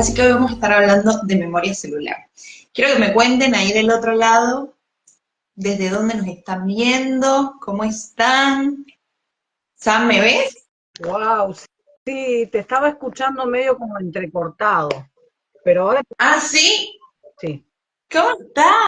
así que hoy vamos a estar hablando de memoria celular. Quiero que me cuenten ahí del otro lado, desde dónde nos están viendo, cómo están. Sam, ¿me ves? Wow, sí, te estaba escuchando medio como entrecortado, pero ahora Ah, sí. sí. ¿Cómo estás?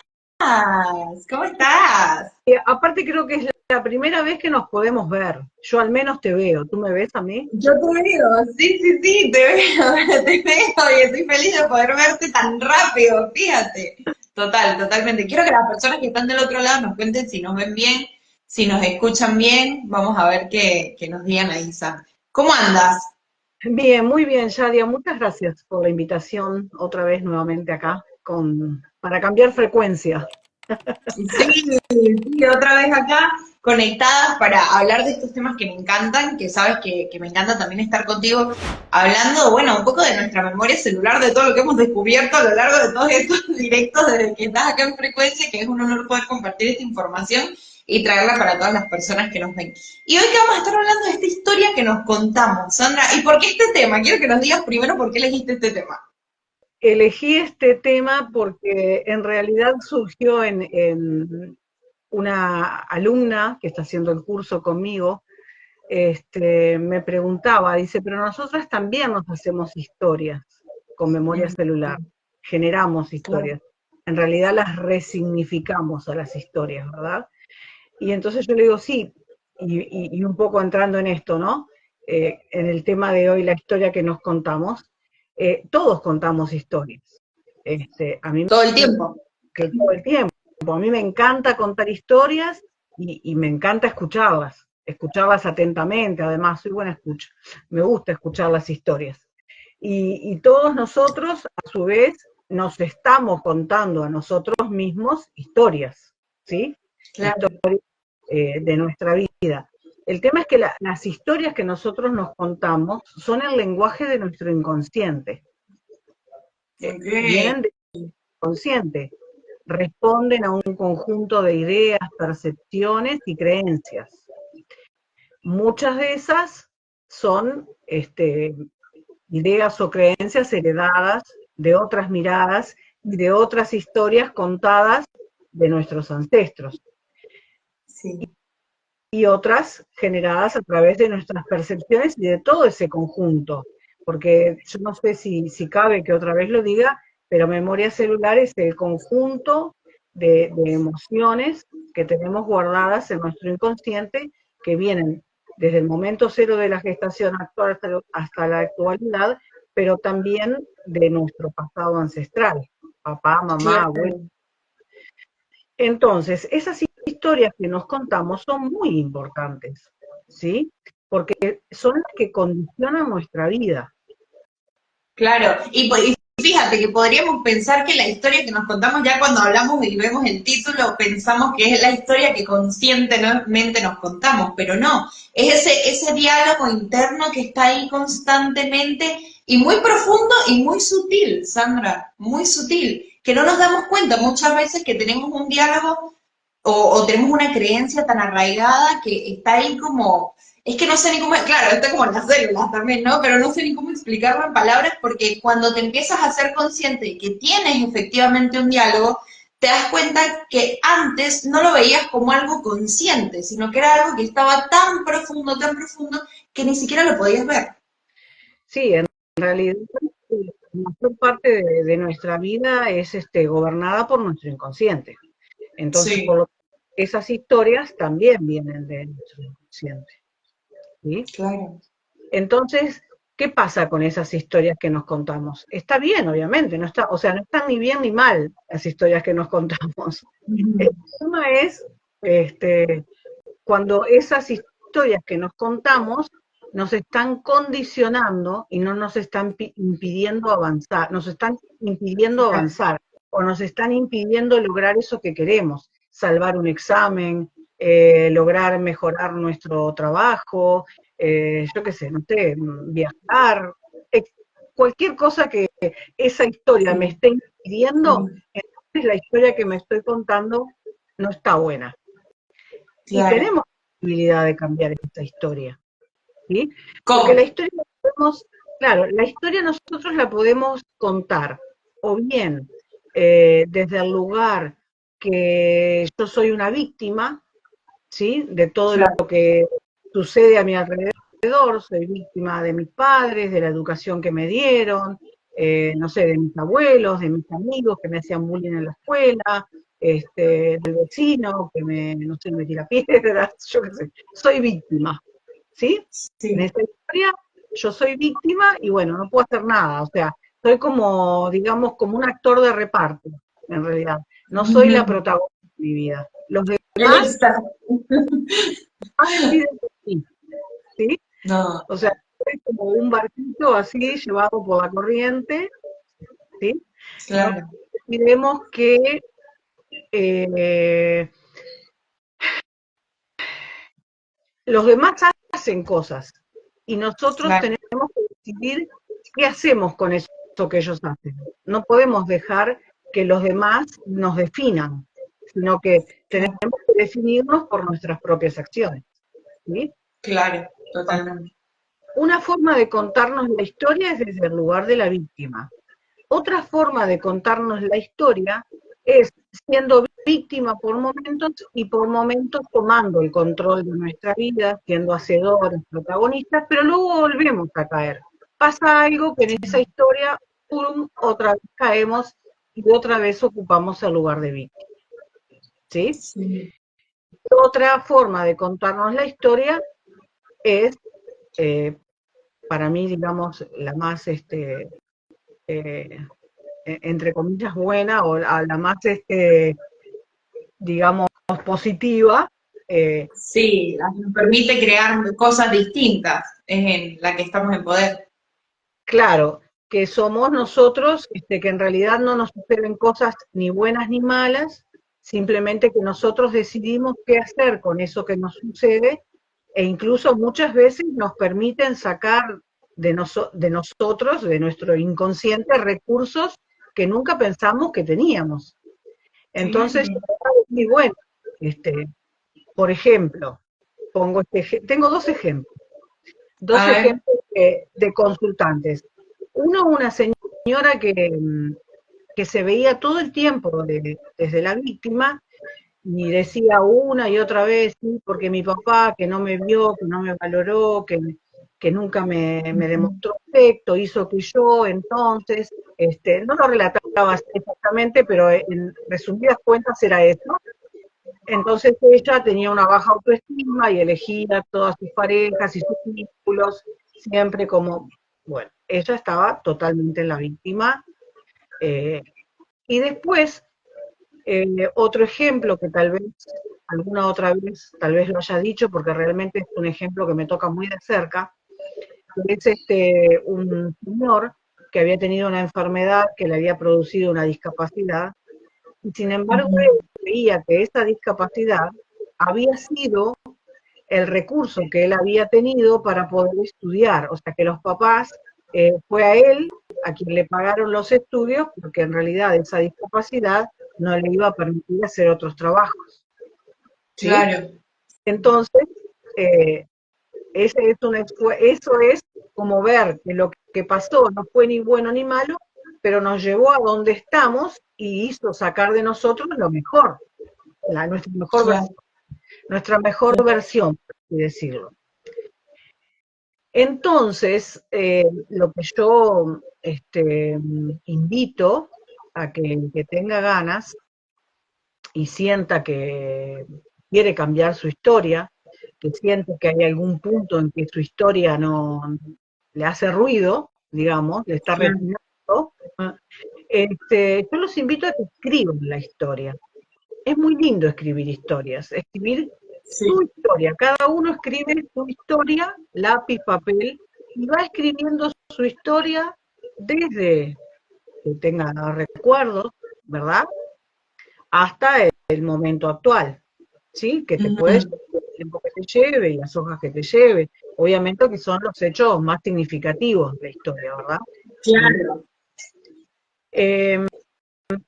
¿Cómo estás? Aparte creo que es la primera vez que nos podemos ver. Yo al menos te veo. ¿Tú me ves a mí? Yo te veo, sí, sí, sí, te veo, te veo y estoy feliz de poder verte tan rápido, fíjate. Total, totalmente. Quiero que las personas que están del otro lado nos cuenten si nos ven bien, si nos escuchan bien. Vamos a ver qué nos digan ahí, Sam. ¿Cómo andas? Bien, muy bien, Shadia. Muchas gracias por la invitación otra vez nuevamente acá para cambiar frecuencia. Sí, sí, otra vez acá, conectadas para hablar de estos temas que me encantan, que sabes que me encanta también estar contigo, hablando, bueno, un poco de nuestra memoria celular, de todo lo que hemos descubierto a lo largo de todos estos directos desde que estás acá en Frecuencia, que es un honor poder compartir esta información y traerla para todas las personas que nos ven. Y hoy que vamos a estar hablando de esta historia que nos contamos, Sandra, ¿y por qué este tema? Quiero que nos digas primero por qué elegiste este tema. Elegí este tema porque en realidad surgió en una alumna que está haciendo el curso conmigo. Me preguntaba, dice, pero nosotras también nos hacemos historias con memoria celular, generamos Claro. historias, en realidad las resignificamos a las historias, ¿verdad? Y entonces yo le digo, sí, y un poco entrando en esto, ¿no? En el tema de hoy, la historia que nos contamos, todos contamos historias. A mí Todo el me tiempo. que todo el tiempo. A mí me encanta contar historias y me encanta escucharlas atentamente, además soy buena escucha, me gusta escuchar las historias. Y todos nosotros, a su vez, nos estamos contando a nosotros mismos historias, ¿sí? Claro. De nuestra vida. El tema es que las historias que nosotros nos contamos son el lenguaje de nuestro inconsciente, Ok. vienen del inconsciente, responden a un conjunto de ideas, percepciones y creencias. Muchas de esas son ideas o creencias heredadas de otras miradas y de otras historias contadas de nuestros ancestros, Sí. y otras generadas a través de nuestras percepciones y de todo ese conjunto. Porque yo no sé si cabe que otra vez lo diga, pero memoria celular es el conjunto de emociones que tenemos guardadas en nuestro inconsciente, que vienen desde el momento cero de la gestación actual hasta la actualidad, pero también de nuestro pasado ancestral, papá, mamá, abuelo. Claro. Entonces, esas historias que nos contamos son muy importantes, ¿sí? Porque son las que condicionan nuestra vida. Claro, y fíjate que podríamos pensar que la historia que nos contamos ya cuando hablamos y vemos el título, pensamos que es la historia que conscientemente nos contamos, pero no, es ese diálogo interno que está ahí constantemente y muy profundo y muy sutil, Sandra, muy sutil, que no nos damos cuenta muchas veces que tenemos un diálogo o tenemos una creencia tan arraigada que está ahí como, es que no sé ni cómo, claro, está como en las células también, ¿no? Pero no sé ni cómo explicarlo en palabras porque cuando te empiezas a ser consciente de que tienes efectivamente un diálogo, te das cuenta que antes no lo veías como algo consciente, sino que era algo que estaba tan profundo, que ni siquiera lo podías ver. Sí, en realidad la mayor parte de nuestra vida es gobernada por nuestro inconsciente. Entonces, Sí, esas historias también vienen de nuestro inconsciente, ¿sí? claro. Entonces, ¿qué pasa con esas historias que nos contamos? Está bien, obviamente, no está, o sea, no están ni bien ni mal las historias que nos contamos. El tema es este, cuando esas historias que nos contamos nos están condicionando y no nos están impidiendo avanzar, nos están impidiendo avanzar o nos están impidiendo lograr eso que queremos, salvar un examen, lograr mejorar nuestro trabajo, yo qué sé, no sé, viajar, cualquier cosa que esa historia me Sí. esté impidiendo, entonces la historia que me estoy contando no está buena. Y Claro. tenemos la posibilidad de cambiar esta historia, ¿sí? Porque ¿Cómo? claro, la historia nosotros la podemos contar, o bien desde el lugar que yo soy una víctima, ¿sí? De todo lo Claro. que sucede a mi alrededor, soy víctima de mis padres, de la educación que me dieron, no sé, de mis abuelos, de mis amigos que me hacían bullying en la escuela, del vecino que no sé, me tira piedras, yo qué sé, soy víctima, ¿sí? En Sí. esta historia yo soy víctima y bueno, no puedo hacer nada, o sea, soy como, digamos, como un actor de reparto, en realidad. No soy la Ujú. protagonista de mi vida. Los demás Exacto. deciden por ti, ¿sí? No, O sea, soy como un barquito así llevado por la corriente, ¿sí? Nosotros claro, decidimos que eh, los demás hacen cosas y nosotros claro, tenemos que decidir qué hacemos con eso que ellos hacen. No podemos dejar que los demás nos definan, sino que tenemos claro, que definirnos por nuestras propias acciones, ¿sí? claro, totalmente. Una forma de contarnos la historia es desde el lugar de la víctima. Otra forma de contarnos la historia es siendo víctima por momentos y por momentos tomando el control de nuestra vida, siendo hacedores, protagonistas, pero luego volvemos a caer. Pasa algo que en esa historia, ¡pum!, otra vez caemos y otra vez ocupamos el lugar de víctima, ¿sí? Sí. Otra forma de contarnos la historia es, eh, para mí, digamos, la más eh, entre comillas, buena o a la más, digamos, positiva. eh, Sí, nos permite crear cosas distintas, es en la que estamos en poder. claro, que somos nosotros, que en realidad no nos suceden cosas ni buenas ni malas, simplemente que nosotros decidimos qué hacer con eso que nos sucede e incluso muchas veces nos permiten sacar de nosotros, de nuestro inconsciente, recursos que nunca pensamos que teníamos. Entonces, Claro. es muy bueno. Este, por ejemplo, tengo dos A ver. ejemplos de consultantes. Uno, una señora que se veía todo el tiempo desde la víctima y decía una y otra vez, sí, porque mi papá que no me vio, que no me valoró, que nunca me demostró afecto, hizo que yo, entonces, no lo relataba exactamente, pero en resumidas cuentas era eso. Entonces ella tenía una baja autoestima y elegía todas sus parejas y sus vínculos siempre como, bueno, ella estaba totalmente en la víctima. eh, y después, otro ejemplo que tal vez alguna otra vez tal vez lo haya dicho, porque realmente es un ejemplo que me toca muy de cerca, que es un señor que había tenido una enfermedad que le había producido una discapacidad, y sin embargo Ujú. él creía que esa discapacidad había sido el recurso que él había tenido para poder estudiar, o sea que los papás, fue a él a quien le pagaron los estudios, porque en realidad esa discapacidad no le iba a permitir hacer otros trabajos, ¿sí? Claro, Entonces, eh, eso es como ver que lo que pasó no fue ni bueno ni malo, pero nos llevó a donde estamos y hizo sacar de nosotros lo mejor, nuestra mejor claro. versión, nuestra mejor versión, por así decirlo. Entonces, lo que yo invito a que el que tenga ganas y sienta que quiere cambiar su historia, que siente que hay algún punto en que su historia no le hace ruido, digamos, le está Claro. repugnando, yo los invito a que escriban la historia. Es muy lindo escribir historias, escribir su Sí. historia. Cada uno escribe su historia, lápiz, papel, y va escribiendo su historia desde que tenga recuerdos, ¿verdad? Hasta el momento actual, ¿sí? Que te puede Ujú. llevar el tiempo que te lleve y las hojas que te lleve. Obviamente que son los hechos más significativos de la historia, ¿verdad? Claro. Eh,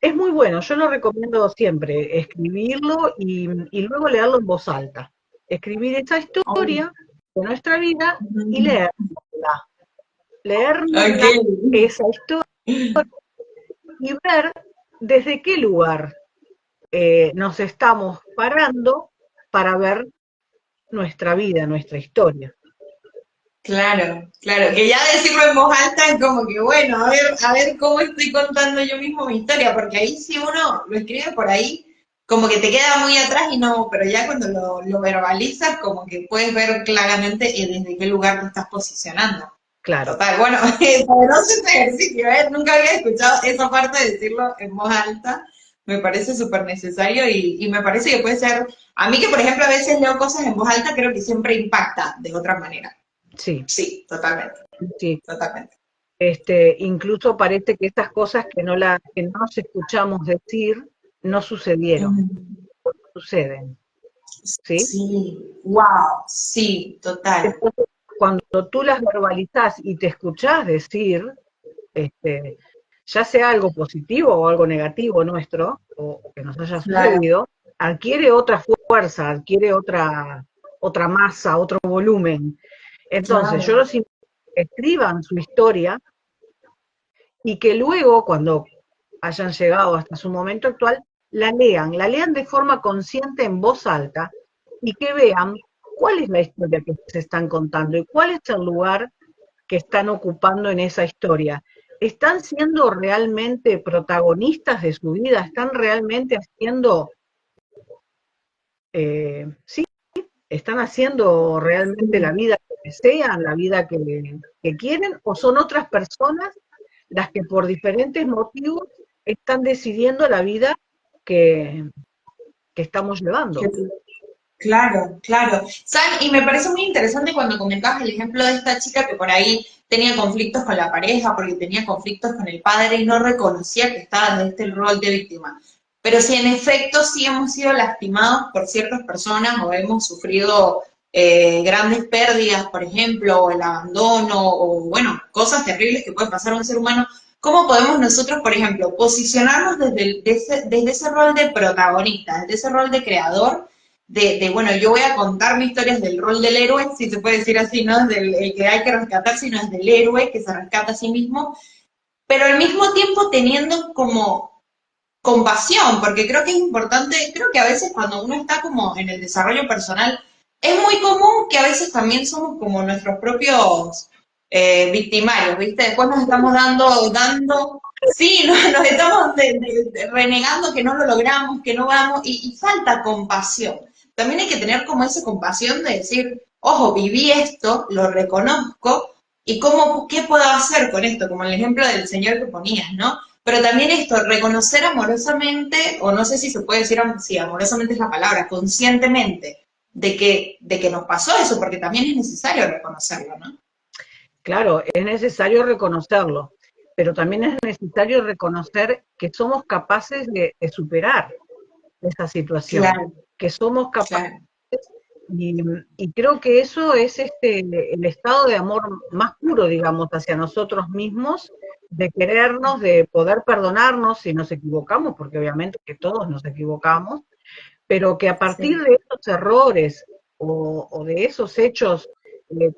es muy bueno, yo lo recomiendo siempre, escribirlo y luego leerlo en voz alta. Escribir esa Obvio. historia de nuestra vida y Ujú. leerla. leernos Ok. esa historia y ver desde qué lugar nos estamos parando para ver nuestra vida, nuestra historia. Claro, claro, que ya decirlo en voz alta es como que, bueno, a ver cómo estoy contando yo mismo mi historia, porque ahí si uno lo escribe por ahí, como que te queda muy atrás y no, pero ya cuando lo verbalizas, como que puedes ver claramente desde qué lugar te estás posicionando. Claro, Total, bueno, poderoso este ejercicio, ¿eh? Nunca había escuchado esa parte de decirlo en voz alta, me parece súper necesario y me parece que puede ser, a mí que por ejemplo a veces leo cosas en voz alta, creo que siempre impacta de otra manera. sí, Sí, totalmente, sí. totalmente. Incluso parece que estas cosas que no nos escuchamos decir no sucedieron, Ujú. suceden, ¿sí? Sí, wow, sí, total. Entonces, cuando tú las verbalizás y te escuchás decir, este, ya sea algo positivo o algo negativo nuestro, o que nos haya Claro, sucedido, adquiere otra fuerza, adquiere otra masa, otro volumen. Entonces, yo claro. los invito a que escriban su historia y que luego, cuando hayan llegado hasta su momento actual, la lean de forma consciente en voz alta y que vean cuál es la historia que se están contando y cuál es el lugar que están ocupando en esa historia. ¿Están siendo realmente protagonistas de su vida? ¿Están realmente haciendo, sí, están haciendo realmente la vida que desean, la vida que quieren? ¿O son otras personas las que por diferentes motivos están decidiendo la vida que, que estamos llevando? Claro, claro. ¿Saben? Y me parece muy interesante cuando comentabas el ejemplo de esta chica que por ahí tenía conflictos con la pareja, porque tenía conflictos con el padre y no reconocía que estaba en este rol de víctima. Pero si en efecto sí hemos sido lastimados por ciertas personas o hemos sufrido grandes pérdidas, por ejemplo, o el abandono, o bueno, cosas terribles que puede pasar a un ser humano, ¿cómo podemos nosotros, por ejemplo, posicionarnos desde ese rol de protagonista, desde ese rol de creador? Bueno, yo voy a contar mi historia desde el rol del héroe, si se puede decir así, no es del el que hay que rescatar, sino es del héroe que se rescata a sí mismo, pero al mismo tiempo teniendo como compasión, porque creo que es importante, creo que a veces cuando uno está como en el desarrollo personal, es muy común que a veces también somos como nuestros propios victimarios, ¿viste? Después nos estamos dando, sí, nos estamos renegando que no lo logramos, que no vamos, y falta compasión. También hay que tener como esa compasión de decir, ojo, viví esto, lo reconozco, y cómo, qué puedo hacer con esto, como el ejemplo del señor que ponías, ¿no? Pero también esto, reconocer amorosamente, o no sé si se puede decir si amorosamente es la palabra, conscientemente, de que nos pasó eso, porque también es necesario reconocerlo, ¿no? Claro, es necesario reconocerlo, pero también es necesario reconocer que somos capaces de superar esa situación, Claro, que somos capaces, claro. y, y creo que eso es el estado de amor más puro, digamos, hacia nosotros mismos, de querernos, de poder perdonarnos si nos equivocamos, porque obviamente que todos nos equivocamos, pero que a partir Sí. de esos errores o de esos hechos eh,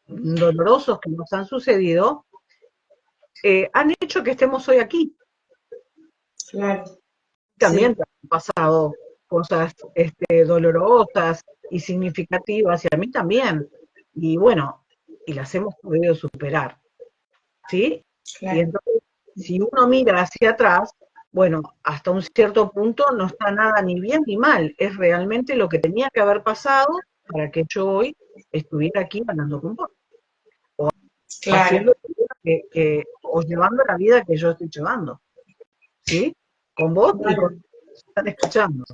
dolorosos que nos han sucedido, han hecho que estemos hoy aquí. Claro, También sí, te han pasado cosas dolorosas y significativas, y a mí también. Y bueno, y las hemos podido superar, ¿sí? Y claro. entonces, si uno mira hacia atrás, bueno, hasta un cierto punto no está nada ni bien ni mal, es realmente lo que tenía que haber pasado para que yo hoy estuviera aquí hablando con vos, Claro. haciendo o llevando la vida que yo estoy llevando, ¿sí? Con vos y con Claro. los que están escuchando,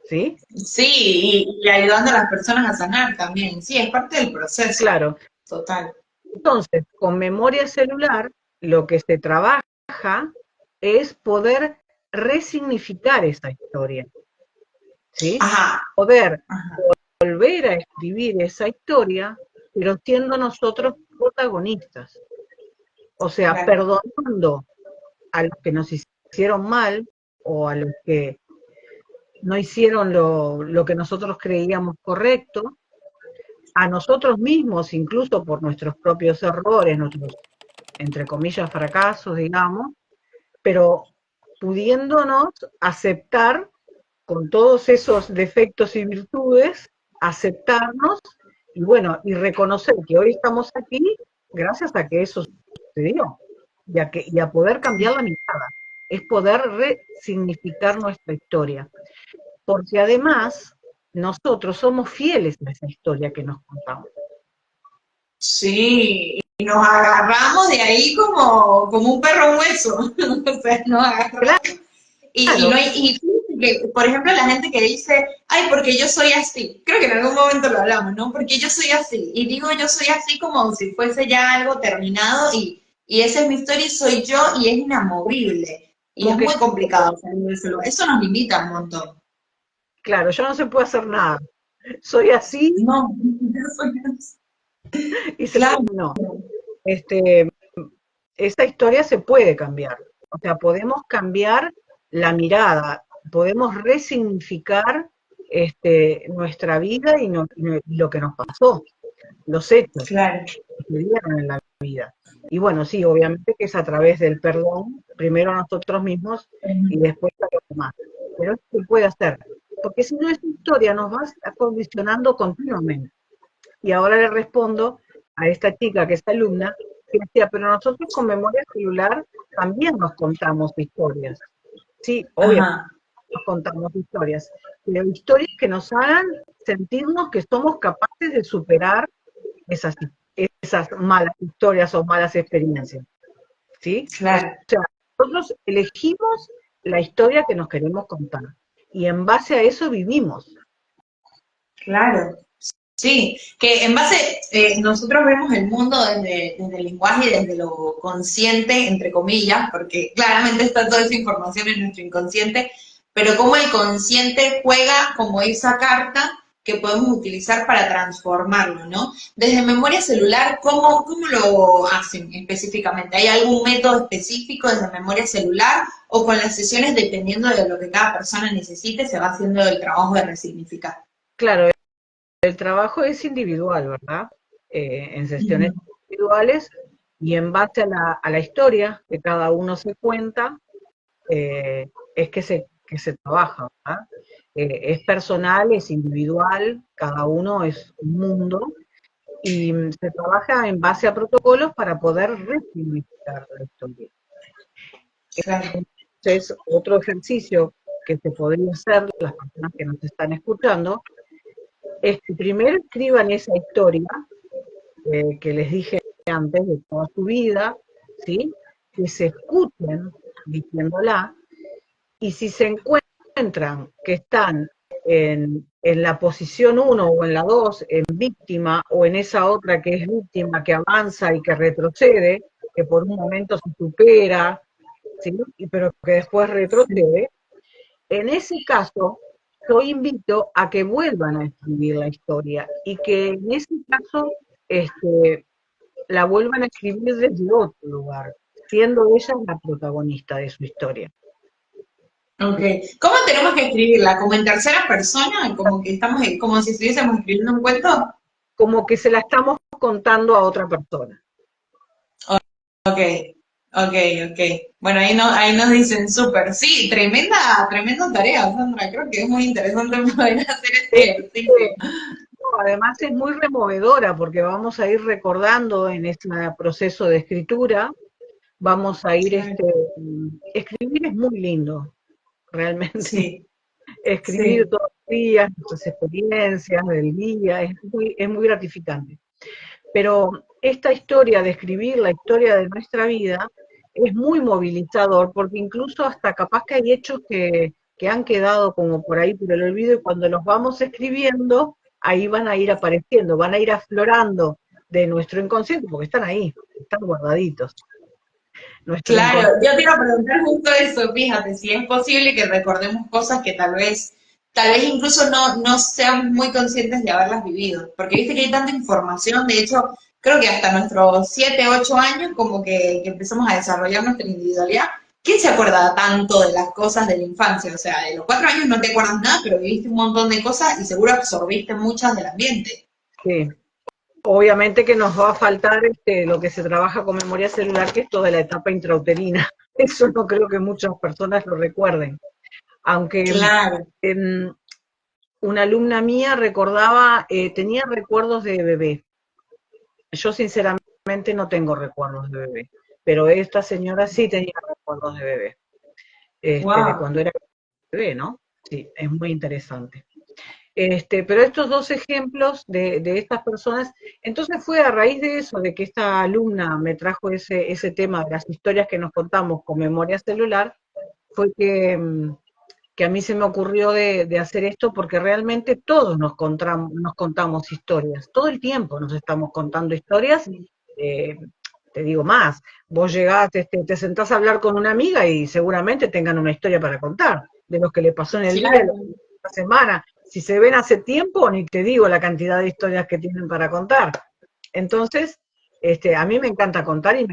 ¿sí? Sí, y ayudando a las personas a sanar también. Sí, es parte del proceso. Claro. Total. Entonces, con memoria celular, lo que se trabaja es poder resignificar esa historia, ¿sí? Ajá, Poder ajá. volver a escribir esa historia, pero siendo nosotros protagonistas. O sea, Claro. perdonando a los que nos hicieron mal o a los que no hicieron lo que nosotros creíamos correcto, a nosotros mismos, incluso por nuestros propios errores, nuestros, entre comillas, fracasos, digamos, pero pudiéndonos aceptar con todos esos defectos y virtudes, aceptarnos y bueno, y reconocer que hoy estamos aquí gracias a que eso sucedió y a poder cambiar la mirada, es poder resignificar nuestra historia, porque además nosotros somos fieles a esa historia que nos contamos. Sí, y nos agarramos de ahí como un perro hueso. O sea, nos agarramos. Y no Claro, hay, y fíjate que, por ejemplo, la gente que dice, ay, porque yo soy así. Creo que en algún momento lo hablamos, ¿no? Porque yo soy así. Y digo yo soy así como si fuese ya algo terminado y esa es mi historia y soy yo y es inamovible. Y como es que, muy complicado salir de ese lugar. Eso nos limita un montón. claro, yo no se puede hacer nada. Soy así No, yo soy así. y se Claro, terminó. Este, esa historia se puede cambiar. O sea, podemos cambiar la mirada, podemos resignificar nuestra vida y lo que nos pasó, los hechos claro. que se dieron en la vida. Y bueno, sí, obviamente que es a través del perdón, primero a nosotros mismos y después a los demás. Pero eso se puede hacer, porque si no, esa historia nos va condicionando continuamente. Y ahora le respondo a esta chica que es alumna, que decía, pero nosotros con memoria celular también nos contamos historias. Sí, obviamente Ajá. nos contamos historias, pero historias que nos hagan sentirnos que somos capaces de superar esas, esas malas historias o malas experiencias. ¿Sí? O Claro, sea, nosotros elegimos la historia que nos queremos contar y en base a eso vivimos. claro. Sí, que en base, nosotros vemos el mundo desde el lenguaje y desde lo consciente, entre comillas, porque claramente está toda esa información en nuestro inconsciente, pero cómo el consciente juega como esa carta que podemos utilizar para transformarlo, ¿no? Desde memoria celular, ¿cómo lo hacen específicamente? ¿Hay algún método específico desde memoria celular o con las sesiones, dependiendo de lo que cada persona necesite, se va haciendo el trabajo de resignificar? Claro, el trabajo es individual, ¿verdad? En sesiones Ujú. individuales y en base a la historia que cada uno se cuenta, es que se trabaja, ¿verdad? Es personal, es individual, cada uno es un mundo y se trabaja en base a protocolos para poder resignificar la historia. Claro. Entonces, otro ejercicio que se podría hacer las personas que nos están escuchando es que primero escriban esa historia que les dije antes de toda su vida, ¿sí? Que se escuchen diciéndola, y si se encuentran que están en la posición uno o en la 2 en víctima, o en esa otra que es víctima, que avanza y que retrocede, que por un momento se supera, ¿sí? Pero que después retrocede, en ese caso, yo invito a que vuelvan a escribir la historia y que en ese caso la vuelvan a escribir desde otro lugar, siendo ella la protagonista de su historia. Ok. ¿Cómo tenemos que escribirla? ¿Como en tercera persona? ¿Como que estamos, como si estuviésemos escribiendo un cuento? Como que se la estamos contando a otra persona. Ok, ok, ok. Bueno, ahí, no, ahí nos dicen súper. Sí, tremenda tarea, Sandra. Creo que es muy interesante poder hacer este ejercicio. Además es muy removedora porque vamos a ir recordando en este proceso de escritura, vamos a ir, Claro. escribir es muy lindo, realmente. Sí, Escribir sí. todos los días nuestras experiencias del día es muy gratificante. Pero esta historia de escribir la historia de nuestra vida es muy movilizador, porque incluso hasta capaz que hay hechos que han quedado como por ahí por el olvido, y cuando los vamos escribiendo, ahí van a ir apareciendo, van a ir aflorando de nuestro inconsciente, porque están ahí, están guardaditos. Nuestro Claro, inconsciente, yo te iba a preguntar justo eso, fíjate, si es posible que recordemos cosas que tal vez incluso no seamos muy conscientes de haberlas vivido, porque viste que hay tanta información, de hecho, creo que hasta nuestros 7, 8 años como que empezamos a desarrollar nuestra individualidad. ¿Quién se acuerda tanto de las cosas de la infancia? O sea, de los 4 años no te acuerdas nada, pero viviste un montón de cosas y seguro absorbiste muchas del ambiente. sí. obviamente que nos va a faltar lo que se trabaja con memoria celular, que es toda la etapa intrauterina. Eso no creo que muchas personas lo recuerden. Aunque Claro. em, una alumna mía recordaba, tenía recuerdos de bebé. Yo sinceramente no tengo recuerdos de bebé, pero esta señora sí tenía recuerdos de bebé, de Wow. cuando era bebé, ¿no? Sí, es muy interesante. Pero estos dos ejemplos de estas personas, entonces fue a raíz de eso, de que esta alumna me trajo ese tema de las historias que nos contamos con memoria celular, fue que a mí se me ocurrió de hacer esto porque realmente todos nos contamos historias, todo el tiempo nos estamos contando historias. eh, Te digo más, vos llegás, te sentás a hablar con una amiga y seguramente tengan una historia para contar, de lo que le pasó en el día, de lo que Claro. le pasó en la semana. Si se ven hace tiempo, ni te digo la cantidad de historias que tienen para contar. Entonces, a mí me encanta contar y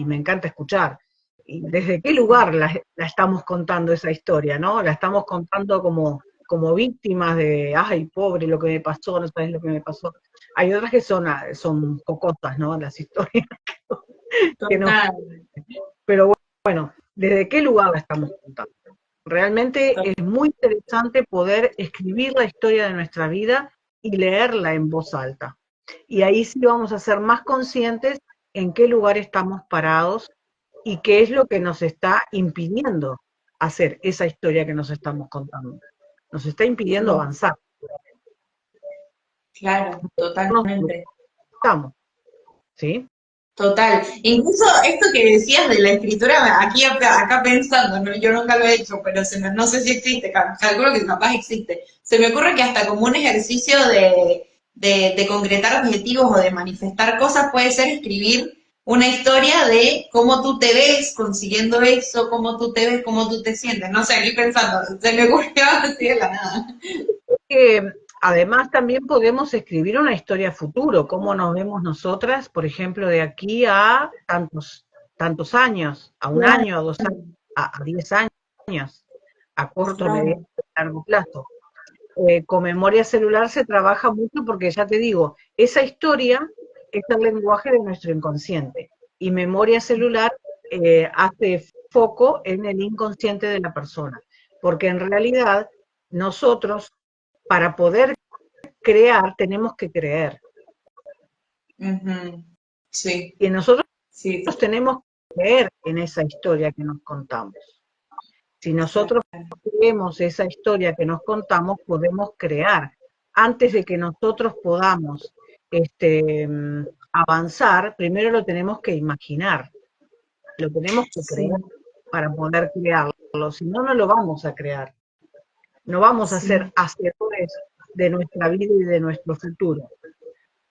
me encanta escuchar. ¿Y desde qué lugar la estamos contando esa historia, no? La estamos contando como víctimas de, ay, pobre, lo que me pasó, no sabes lo que me pasó. Hay otras que son cocosas, ¿no? Las historias que nos... Total. Pero bueno, ¿desde qué lugar la estamos contando? Realmente es muy interesante poder escribir la historia de nuestra vida y leerla en voz alta. Y ahí sí vamos a ser más conscientes en qué lugar estamos parados y qué es lo que nos está impidiendo hacer esa historia que nos estamos contando. Nos está impidiendo avanzar. Claro, Nos totalmente. estamos, ¿sí? Total. Incluso esto que decías de la escritura, aquí acá pensando, ¿no? Yo nunca lo he hecho, pero no sé si existe, calculo que capaz existe. Se me ocurre que hasta como un ejercicio de concretar objetivos o de manifestar cosas puede ser escribir una historia de cómo tú te ves consiguiendo eso, cómo tú te ves, cómo tú te sientes. No sé, aquí pensando, se me ocurrió así de la nada. Que además también podemos escribir una historia a futuro, cómo nos vemos nosotras, por ejemplo, de aquí a tantos años, a un Claro, año, a 2 años, a 10 años, a corto, mediano, claro. largo plazo. Con memoria celular se trabaja mucho porque ya te digo, esa historia es el lenguaje de nuestro inconsciente y memoria celular hace foco en el inconsciente de la persona, porque en realidad nosotros para poder crear tenemos que creer Ujú. Sí, y nosotros sí, tenemos que creer en esa historia que nos contamos. Si nosotros total. creemos esa historia que nos contamos, podemos crear. Antes de que nosotros podamos avanzar, primero lo tenemos que imaginar, lo tenemos que Sí, creer para poder crearlo, si no, no lo vamos a crear. No vamos a ser sí, hacedores de nuestra vida y de nuestro futuro.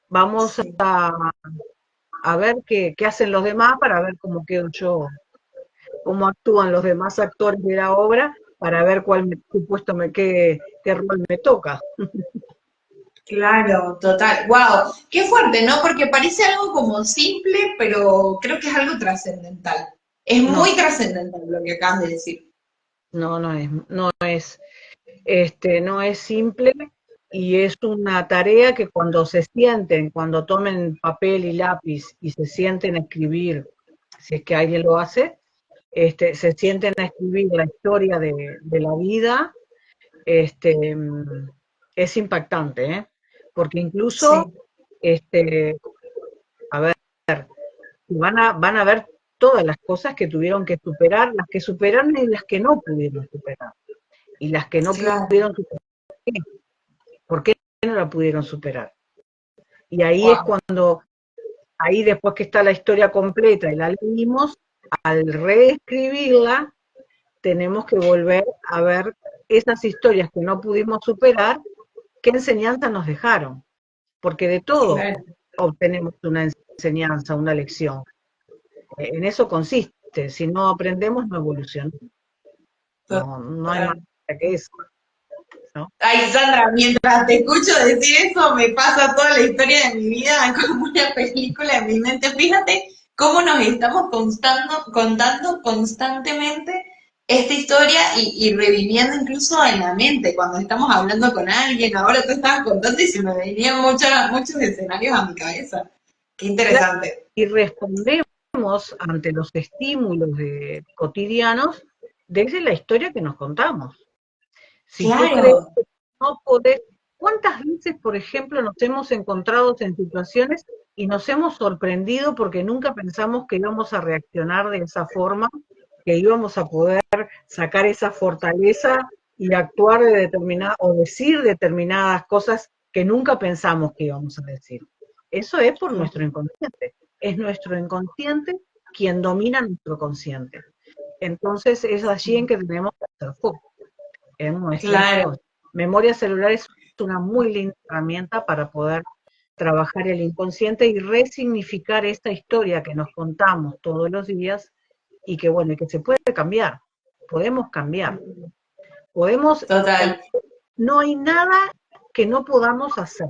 Vamos sí. a ver qué hacen los demás para ver cómo quedo yo, cómo actúan los demás actores de la obra para ver qué rol me toca. Claro, total. Wow, qué fuerte, ¿no? Porque parece algo como simple, pero creo que es algo trascendental. Es No, muy trascendental lo que acabas de decir. no es simple y es una tarea que cuando tomen papel y lápiz y se sienten a escribir, si es que alguien lo hace, se sienten a escribir la historia de la vida, este, es impactante, ¿eh? Porque Sí, incluso, este, a ver, van a ver todas las cosas que tuvieron que superar, las que superaron y las que no pudieron superar. Y las que no claro. pudieron superar, ¿por qué no la pudieron superar? Y ahí es Wow. cuando, ahí después que está la historia completa y la leímos, al reescribirla, tenemos que volver a ver esas historias que no pudimos superar, qué enseñanza nos dejaron. Porque de todo Claro, obtenemos una enseñanza, una lección. En eso consiste. Si no aprendemos, no evolucionamos. No hay más total. que eso, ¿no? Ay, Sandra, mientras te escucho decir eso, me pasa toda la historia de mi vida como una película en mi mente. Fíjate cómo nos estamos contando constantemente esta historia y reviviendo incluso en la mente, cuando estamos hablando con alguien, ahora tú estabas contando y se me venían muchos escenarios a mi cabeza. Qué Claro, interesante. y respondemos ante los estímulos cotidianos desde la historia que nos contamos. Si tú crees Claro, que no podés, ¿cuántas veces, por ejemplo, nos hemos encontrado en situaciones y nos hemos sorprendido porque nunca pensamos que íbamos a reaccionar de esa forma, que íbamos a poder sacar esa fortaleza y actuar de determinada o decir determinadas cosas que nunca pensamos que íbamos a decir? Eso es por nuestro inconsciente. Es nuestro inconsciente quien domina nuestro consciente. Entonces es allí en que tenemos que hacer foco en nuestro claro. inconsciente. Memoria celular es una muy linda herramienta para poder trabajar el inconsciente y resignificar esta historia que nos contamos todos los días y que, bueno, y que se puede cambiar. Podemos cambiar. Podemos, Total. no hay nada que no podamos hacer,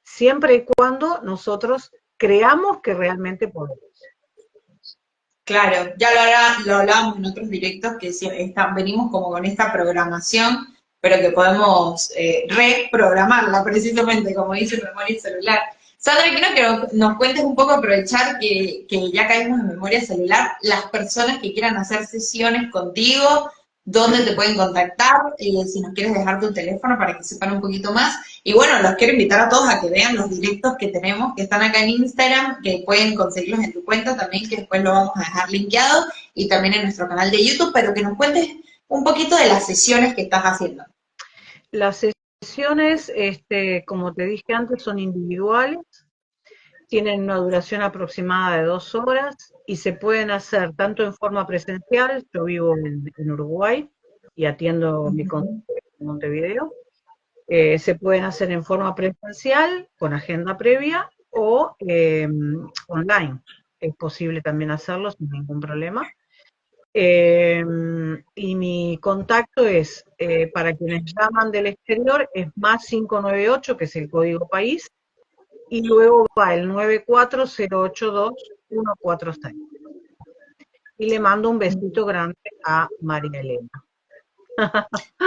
siempre y cuando nosotros creamos que realmente podemos. Claro, ya lo hablábamos en otros directos que venimos como con esta programación, pero que podemos reprogramarla precisamente, como dice memoria celular. Sandra, quiero que nos cuentes un poco, aprovechar que ya caímos en memoria celular, las personas que quieran hacer sesiones contigo, dónde te pueden contactar, si nos quieres dejar tu teléfono para que sepan un poquito más. Y bueno, los quiero invitar a todos a que vean los directos que tenemos, que están acá en Instagram, que pueden conseguirlos en tu cuenta también, que después lo vamos a dejar linkeado, y también en nuestro canal de YouTube, pero que nos cuentes un poquito de las sesiones que estás haciendo. Las sesiones, como te dije antes, son individuales, tienen una duración aproximada de 2 horas y se pueden hacer tanto en forma presencial, yo vivo en Uruguay y atiendo mi consultorio en Montevideo, se pueden hacer en forma presencial, con agenda previa, o online. Es posible también hacerlo sin ningún problema. Y mi contacto es, para quienes llaman del exterior, es más 598, que es el código país, y luego va el 94082-146. Y le mando un besito grande a María Elena.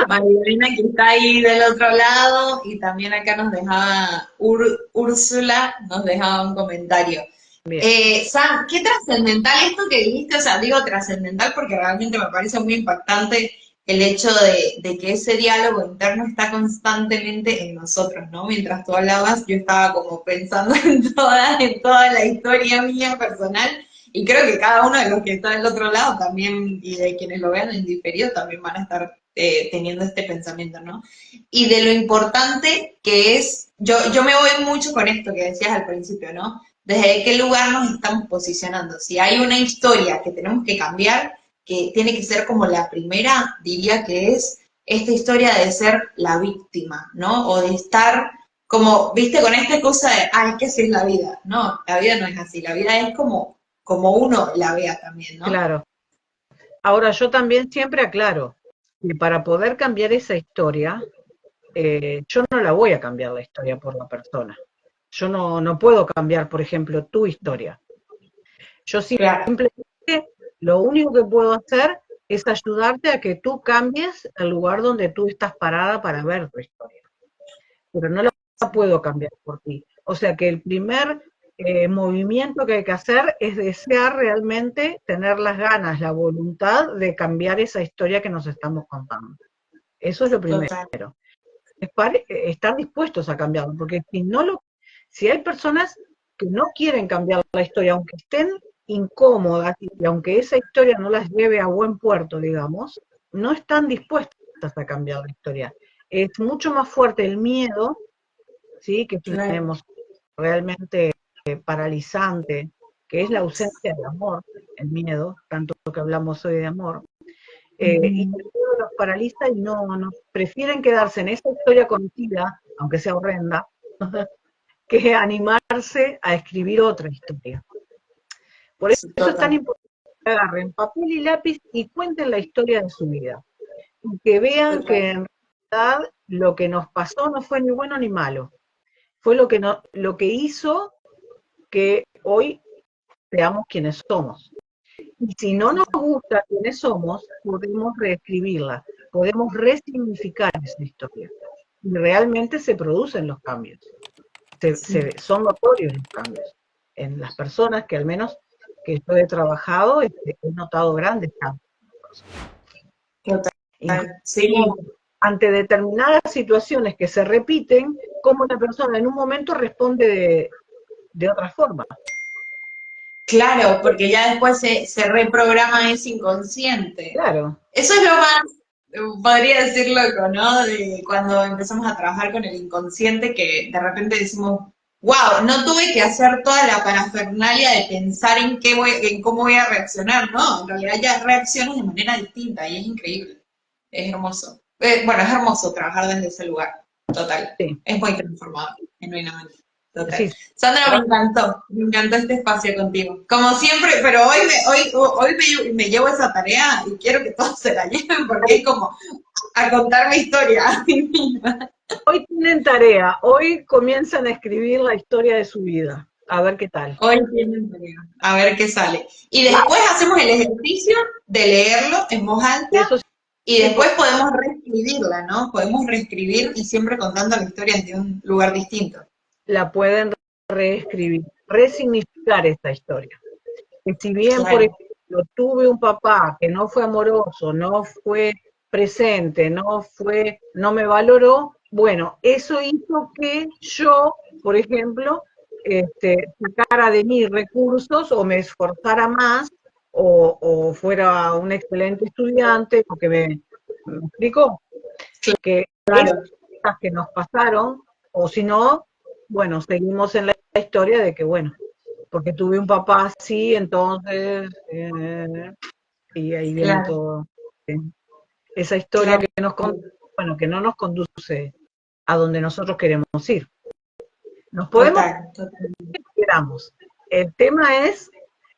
Marilena, que está ahí del otro lado, y también acá nos dejaba Úrsula, nos dejaba un comentario. Bien. Sam, qué trascendental esto que dijiste, o sea, digo trascendental porque realmente me parece muy impactante el hecho de que ese diálogo interno está constantemente en nosotros, ¿no? Mientras tú hablabas, yo estaba como pensando en toda la historia mía personal, y creo que cada uno de los que está del otro lado también, y de quienes lo vean en diferido, también van a estar teniendo este pensamiento, ¿no? Y de lo importante que es, yo me voy mucho con esto que decías al principio, ¿no? Desde qué lugar nos estamos posicionando. Si hay una historia que tenemos que cambiar, que tiene que ser como la primera, diría que es esta historia de ser la víctima, ¿no? O de estar como, viste, con esta cosa de, es que así es la vida. No, la vida no es así, la vida es como uno la vea también, ¿no? Claro. Ahora, yo también siempre aclaro que para poder cambiar esa historia, yo no la voy a cambiar la historia por la persona. Yo no puedo cambiar, por ejemplo, tu historia. Yo Claro, simplemente lo único que puedo hacer es ayudarte a que tú cambies el lugar donde tú estás parada para ver tu historia. Pero no la puedo cambiar por ti. O sea que el primer movimiento que hay que hacer es desear realmente tener las ganas, la voluntad de cambiar esa historia que nos estamos contando. Eso es lo primero. total. Estar dispuestos a cambiarlo, porque si hay personas que no quieren cambiar la historia, aunque estén incómodas y aunque esa historia no las lleve a buen puerto, digamos, no están dispuestas a cambiar la historia. Es mucho más fuerte el miedo, ¿sí? Que es una Claro. emoción realmente paralizante, que es la ausencia de amor, el miedo, tanto que hablamos hoy de amor, y el miedo los paraliza y no prefieren quedarse en esa historia conocida, aunque sea horrenda, que animarse a escribir otra historia. Por eso es tan Total. importante que agarren papel y lápiz y cuenten la historia de su vida. Y que vean Total. que en realidad lo que nos pasó no fue ni bueno ni malo. Fue lo que hizo que hoy seamos quienes somos. Y si no nos gusta quiénes somos, podemos reescribirla, podemos resignificar esa historia. Y realmente se producen los cambios. Son notorios los cambios. En las personas que al menos que yo he trabajado, he notado grandes cambios. Total, sí. Ante determinadas situaciones que se repiten, como una persona en un momento responde de otra forma. Claro, porque ya después se reprograma ese inconsciente. Claro. Eso es lo más, podría decir loco, ¿no? De cuando empezamos a trabajar con el inconsciente, que de repente decimos, wow, no tuve que hacer toda la parafernalia de pensar en cómo voy a reaccionar, ¿no? En realidad ya reaccionas de manera distinta y es increíble. Es hermoso. Bueno, es hermoso trabajar desde ese lugar, total. Sí. Es muy transformador, genuinamente. Total. Sí. Sandra, me encantó este espacio contigo. Como siempre, pero hoy me llevo esa tarea y quiero que todos se la lleven porque es como a contar mi historia. Hoy tienen tarea, hoy comienzan a escribir la historia de su vida. A ver qué tal. Hoy tienen tarea, a ver qué sale. Y después hacemos el ejercicio de leerlo en voz alta. Eso sí, y después podemos reescribirla, ¿no? Podemos reescribir y siempre contando la historia desde un lugar distinto. La pueden reescribir, resignificar esta historia. Que si bien, Claro. por ejemplo, tuve un papá que no fue amoroso, no fue presente, no me valoró, bueno, eso hizo que yo, por ejemplo, sacara de mí recursos o me esforzara más o fuera un excelente estudiante, porque me explico que Claro. cosas que nos pasaron, o si no, bueno, seguimos en la historia de que, bueno, porque tuve un papá así, entonces, y ahí viene Claro. todo. Esa historia Claro. que no nos conduce a donde nosotros queremos ir. Nos podemos que queramos. El tema es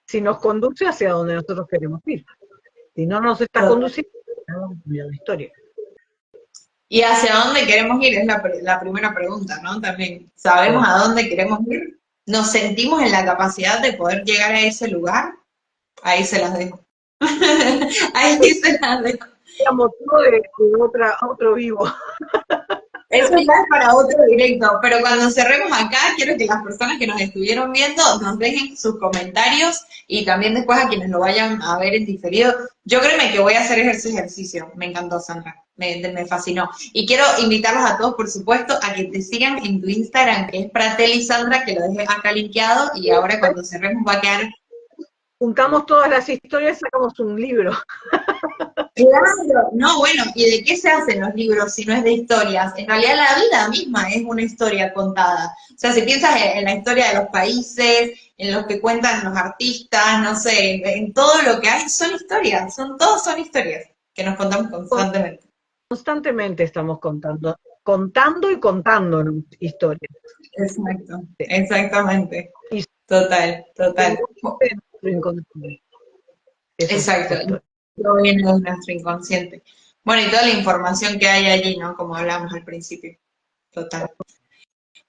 si nos conduce hacia donde nosotros queremos ir. Si no nos está conduciendo, tenemos que cambiar la historia. ¿Y hacia dónde queremos ir? Es la primera pregunta, ¿no? También, ¿sabemos a dónde queremos ir? ¿Nos sentimos en la capacidad de poder llegar a ese lugar? Ahí se las dejo. Ahí se las dejo. Motivo de otro vivo. Eso ya es para otro directo, pero cuando cerremos acá, quiero que las personas que nos estuvieron viendo nos dejen sus comentarios y también después a quienes lo vayan a ver en diferido. Yo créeme que voy a hacer ese ejercicio. Me encantó, Sandra. Me fascinó. Y quiero invitarlos a todos, por supuesto, a que te sigan en tu Instagram, que es Fratelli Sandra, que lo dejé acá linkeado, y ahora cuando cerremos va a quedar... Juntamos todas las historias y sacamos un libro. Claro, no, bueno, ¿y de qué se hacen los libros si no es de historias? En realidad la vida misma es una historia contada. O sea, si piensas en la historia de los países, en lo que cuentan los artistas, no sé, en todo lo que hay, son historias, todos son historias que nos contamos constantemente. Constantemente estamos contando y contando historias. Exacto, exactamente. Total. Exacto. Todo viene de nuestro inconsciente. Bueno, y toda la información que hay allí, ¿no? Como hablábamos al principio. Total.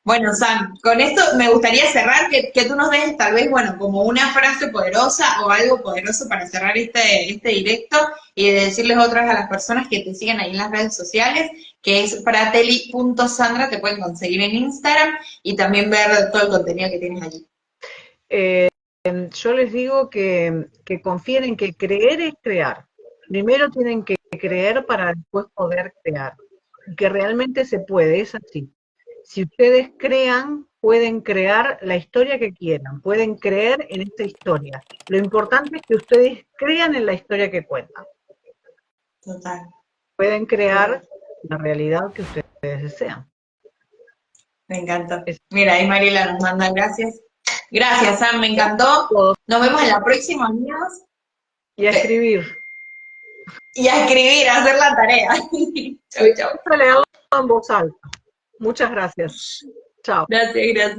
Bueno, Sam, con esto me gustaría cerrar, que tú nos des tal vez, bueno, como una frase poderosa o algo poderoso para cerrar este directo y de decirles otra vez a las personas que te sigan ahí en las redes sociales, que es fratelli.sandra, te pueden conseguir en Instagram y también ver todo el contenido que tienes allí. Yo les digo que confíen en que creer es crear. Primero tienen que creer para después poder crear. Y que realmente se puede, es así. Si ustedes crean, pueden crear la historia que quieran, pueden creer en esta historia. Lo importante es que ustedes crean en la historia que cuentan. Total. Pueden crear la realidad que ustedes desean. Me encanta. Mira, ahí Mariela nos manda gracias. Gracias, Sam, me encantó. Nos vemos en la próxima, amigos. Y a escribir. Y a escribir, a hacer la tarea. Chau, chau. Leerlo en voz alta. Muchas gracias. Chao. Gracias.